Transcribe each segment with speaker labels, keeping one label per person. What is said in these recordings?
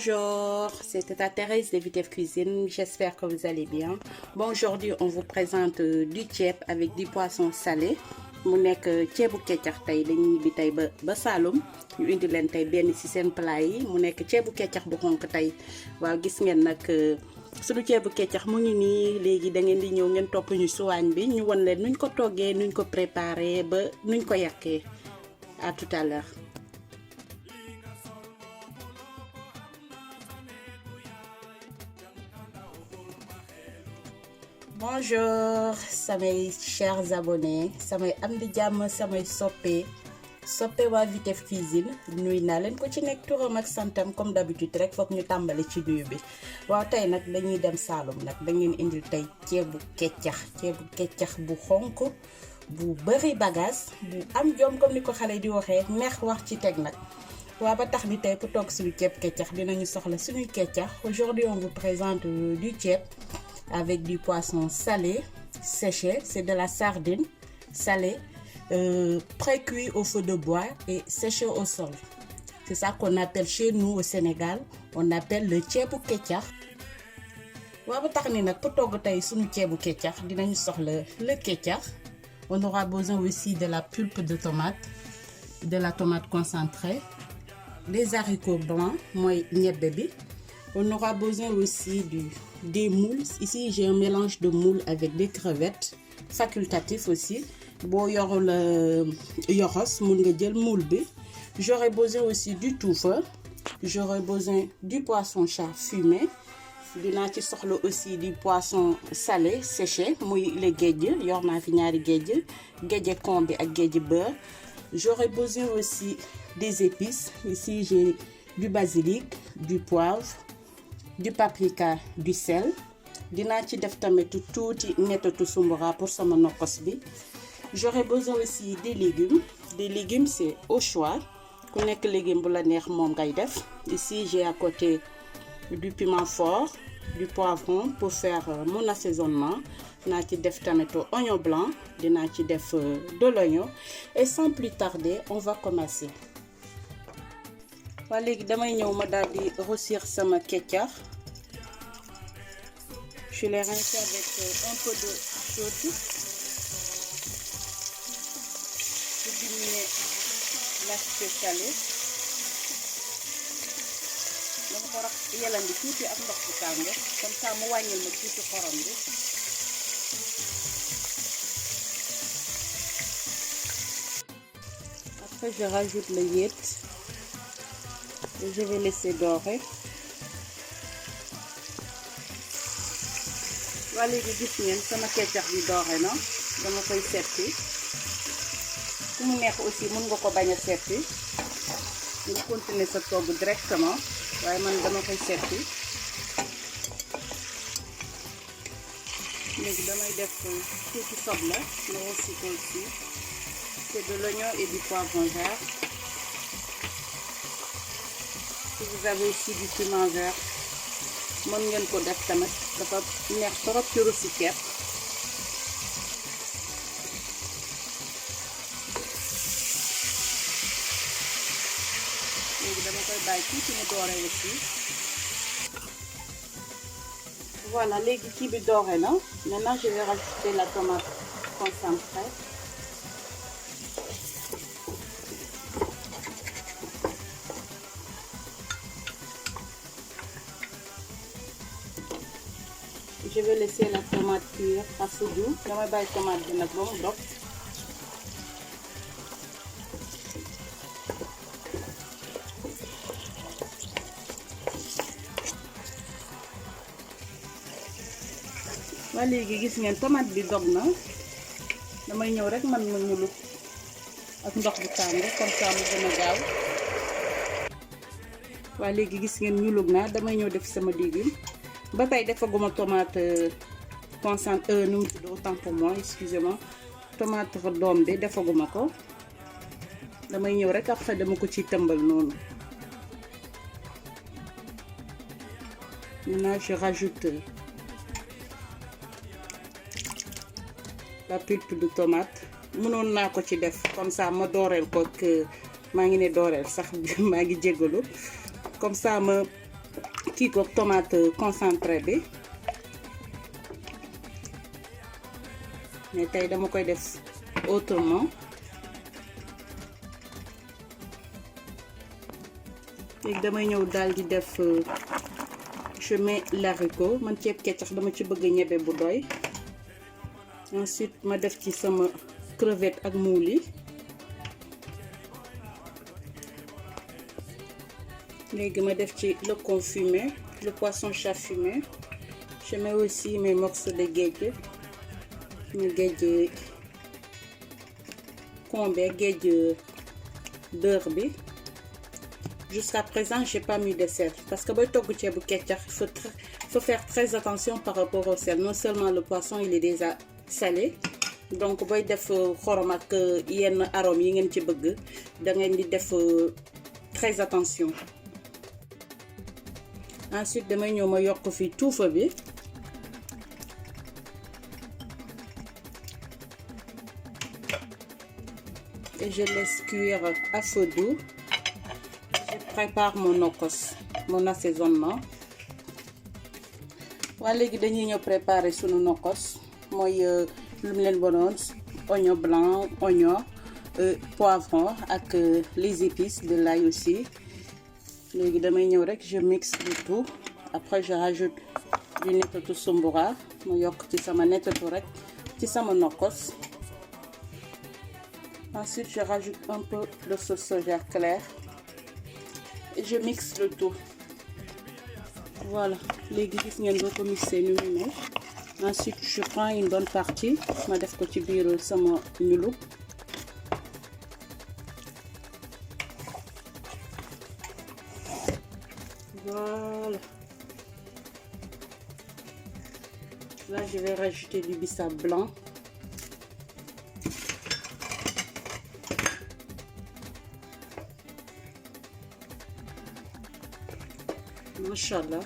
Speaker 1: Bonjour, c'est Tata Thérèse de Vitef Cuisine, j'espère que vous allez bien. Bon, aujourd'hui on vous présente du ceeb avec du poisson salé. mu nekk ceebu keccax tey dañuy bi tey ba Saloum ñu indi leen tey benn ci seen plat yi mu nekk ceebu keccax bu xonk tey waaw gis ngeen nag suñu ceebu keccax mu ngi nii léegi da ngeen di ñëw ngeen topp ñu si waañ bi ñu won leen nuñ ko toggee nuñ ko préparé ba nuñ ko yàqee. À tout à l'heure. Bonjour samay chers abonnés samay am di jàmm samay soppe waa Vitef Cuisine nuy naa leen ko ci nekk turam ak santam comme d'habitude rek foog ñu tàmbali ci nuyu bi waaw tey nag dañuy dem Saloum nag da ngeen indil tey ceebu keccax bu xonk bu bëri bagage bu am jom comme ni ko xale di waxee neex wax ci teg nag waaw ba tax ni tey pour toog suñu ceeb keccax dinañu soxla suñuy keccax. Aujourd'hui on vous présente du ceeb avec du poisson salé séché, c'est de la sardine salée pré-cuit au feu de bois et séché au sol. C'est ça qu'on appelle chez nous au Sénégal, on appelle le ceebu keccax. waaw ba tax ni nag pour togg tey suñu ceebu keccax dinañu soxla le keccax. On aura besoin aussi de la pulpe de tomate, de la tomate concentrée, des haricots blancs, mooy ñebbe bi. On aura besoin aussi des moules. Ici, j'ai un mélange de moules avec des crevettes, facultatif aussi. Boo yorul yoxos mun nga jël moule bi. J'aurai besoin aussi du tufa. J'aurai besoin du poisson chat fumé. Dinaa ci soxla aussi du poisson salé séché muy le géej yor naa fi ñaari géej kon bi ak géej beurre. J'aurai besoin aussi des épices. Ici j'ai du basilic, du poivre, du paprika, du sel. Dinaa ci def tamit tuuti nettatu sumbura pour sama nokkos bi. J'aurai besoin aussi des légumes. Des légumes c'est au choix ku nekk légume bu la neex moom ngay def. Ici j'ai à côté du piment fort, du poivron pour faire mon assaisonnement. Dinaa ci def tamit oignon blanc, dinaa ci def de l'oignon et sans plus tarder on va commencer. waa léegi damay ñëw ma daal di rôtir sama keccax. Je l'ai rincé avec un peu d'eau chaude pour diminuer l'aspect salé. dama ko rax yelandi tuuti ak ndox bu tàng comme ça mu wàññil ma tuuti xorom bi. Après je rajoute le yéet et je vais laisser dorer. waa léegi gis ngeen sama keccax bi doore na dama koy seppi ku mu neex aussi mën nga ko bañ a seppi nga continuer sa togg directement waaye man dama koy seppi. léegi damay def tuuti soble nga aussi ko aussi c'est de l'oignon et du poivron vert. Si vous avez aussi du piment vert mën ngeen ko def tamit dafa neex trop ci rosi ceeb. léegi dama koy bàyyi tuuti mu doore aussi. Voilà léegi kii bi doore na. Maintenant je vais rajouter la tomate concentrée. Je vais laisser la tomate cuire à feu doux. damay bàyyi tomate bi nag ba mu dog. waa léegi gis ngeen tomate bi dog na damay ñëw rek man ma ñulu ak ndox bu tàng comme ça mu gën a gaaw. waa léegi gis ngeen ñulug naa damay ñëw def sama légume. ba tey defaguma tomate concentré nu mu tudd autant pour moi excusez-moi tomate doom bi defaguma ko damay ñëw rek après dama ko ci tëmbal noonu. Maintenant je rajoute la pulpe de tomate. mënoon naa ko ci def comme ça ma dooreel ko maa ngi ne dooreel sax maa ngi jégalu comme ça ma kii ko tomate concentré bi mais tey dama koy def autrement. léegi damay ñëw daal di def je mets l'haricot man ceeb keccax dama ci bëgg ñebe bu doy. Ensuite ma def ci sama crevette ak mouli. léegi ma def ci le thon fumé, le poisson chat fumé. Je mets aussi mes morceaux de géej ñu géej combe géej beurre bi. Jusqu'à présent j'ai pas mis de sel parce que boy togg ceebu keccax faut faire très attention par rapport au sel. Non seulement le poisson il est déjà salé, donc boy def xorom ak yenn arômes yi ngeen ci bëgg da ngeen di def très attention. Ensuite damay ñëw ma yokk fi tuufa bi. Et je laisse cuire à feu doux. Je prépare mon nokos, mon assaisonnement. Waa léegi dañuy ñëw préparer sunu nokos mooy lu mu leen bonoon oignon blanc, oignon, poivron ak les épices de l'ail aussi. léegi damay ñëw rek je mixe le tout. Après je rajoute du nettatu sumbura ma yokk ci sama nettatu rek ci sama nokos. Ensuite je rajoute un peu de sauce soja claire et je mixe le tout. Voilà léegi gis ngeen boo ko mixé nu mu mel. Ensuite je prends une bonne partie ma def ko ci biir sama ñulu. Voilà. Là je vais rajouter du bissap blanc. Machallah.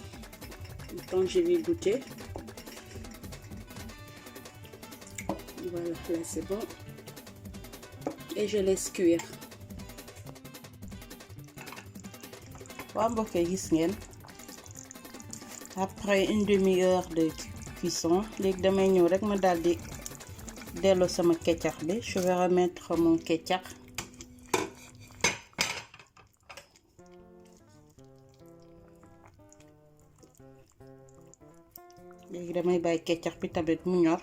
Speaker 1: Donc je vais goûter. Voilà, là c'est bon. Et je laisse cuire. Waaw mbokk yi gis ngeen après une demi-heure de cuisson léegi damay ñëw rek ma daal di delloo sama ketchup bi. Je vais remettre mon ketchup. léegi damay bàyyi ketchup bi tamit mu ñor.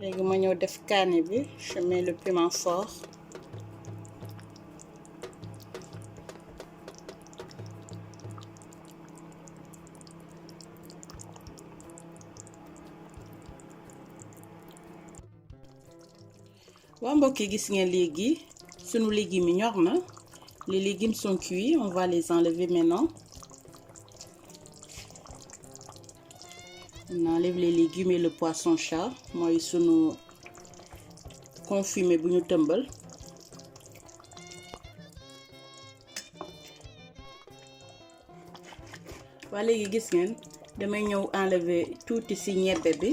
Speaker 1: léegi ma ñëw def kaani bi. Je mets le piment fort. waa mbokk yi gis ngeen léegi sunu légumes yi ñor na. Les légumes sont cuits, on va les enlever maintenant. On enlève les légumes et le poisson chat mooy sunu confumé bu ñu tëmbal. waa léegi gis ngeen damay ñëw enlever tuuti ci ñebbe bi.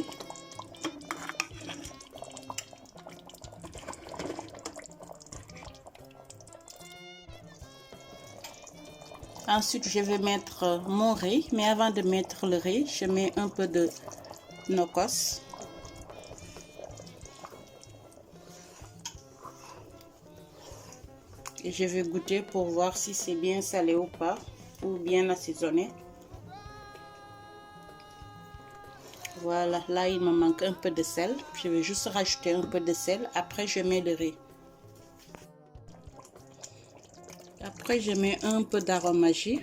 Speaker 1: Ensuite, je vais mettre mon riz, mais avant de mettre le riz, je mets un peu de nokos. Et je vais goûter pour voir si c'est bien salé ou pas, ou bien assaisonné. Voilà, là il me manque un peu de sel. Je vais juste rajouter un peu de sel. Après, je mets le riz. Après, je mets un peu d'arôme magie.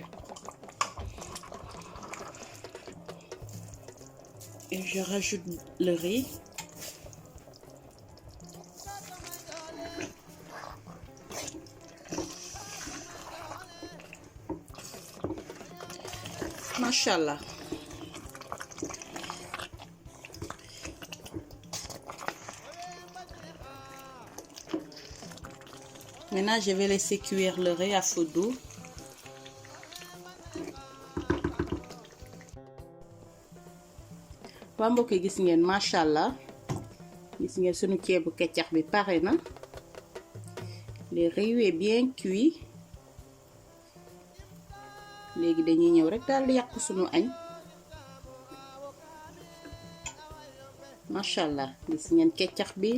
Speaker 1: Et je rajoute le riz. Machallah. Maintenant, je vais laisser cuire le riz à feu doux. waa mbokk yi gis ngeen macha allah gis ngeen sunu ceebu keccax bi pare na. Le riz est bien cuit. léegi dañuy ñëw rek daal di yàq sunu añ. macha allah gis ngeen keccax bi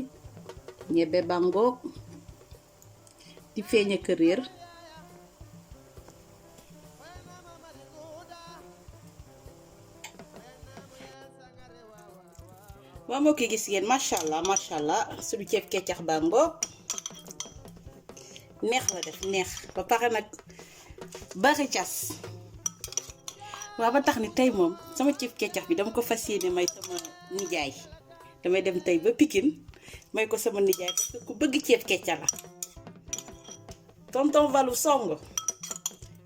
Speaker 1: ñebe bangoog di feeñ ak réer. waa mbokk yi gis ngeen macha allah suñu ceeb keccax bangoog neex la def neex ba pare nag bari cas. waa ba tax ni tey moom sama ceeb keccax bi dama ko fas yéene may sama nijaay. damay dem tey ba Pikine may ko sama nijaay parce que ku bëgg ceeb keccax la. tonton Valou Songo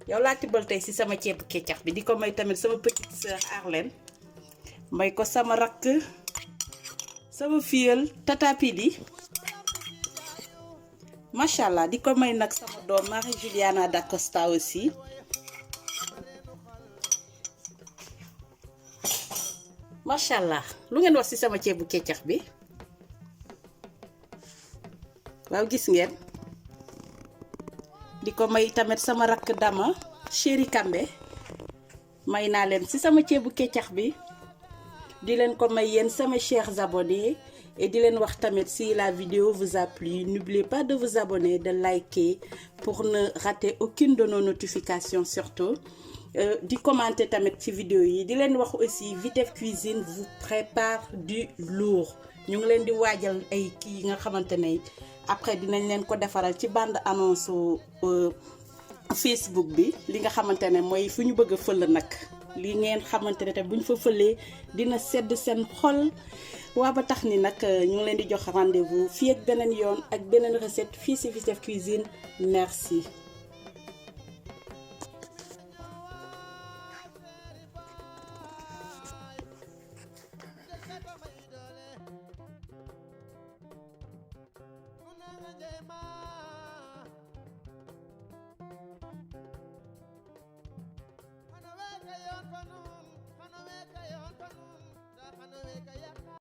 Speaker 1: yow laa tibbal tey ci sama ceeb keccax bi di ko may tamit sama petite sœur Arlène may ko sama rakk sama filleul Tata Pidi macha allah di ko may nag sama doom Marie Juliana da Costa aussi. macha allah lu ngeen wax ci sama ceebu keccax bi waaw gis ngeen. di ko may tamit sama rakk Dama Chéri Kambe may naa leen ci sama ceebu keccax bi. di leen ko may yéen sama chers abonnés et di leen wax tamit si la vidéo vous a plu n'oubliez pas de vous abonner, de liker pour ne rater aucune de nos notifications surtout. di commenter tamit ci vidéo yi di leen wax aussi Vitef Cuisine vous prépare du lourd. ñu ngi leen di waajal ay kii yi nga xamante ne après dinañ leen ko defaral ci bande annonce Facebook bi li nga xamante ne mooy fu ñu bëgg a fël nag. li ngeen xamante ne te buñ fa fëlee dina sedd seen xol. waa ba tax ni nag ñu ngi leen di jox rendez-vous fii ak beneen yoon ak beneen recette fii ci Vitef Cuisine. merci.
Speaker 2: Jema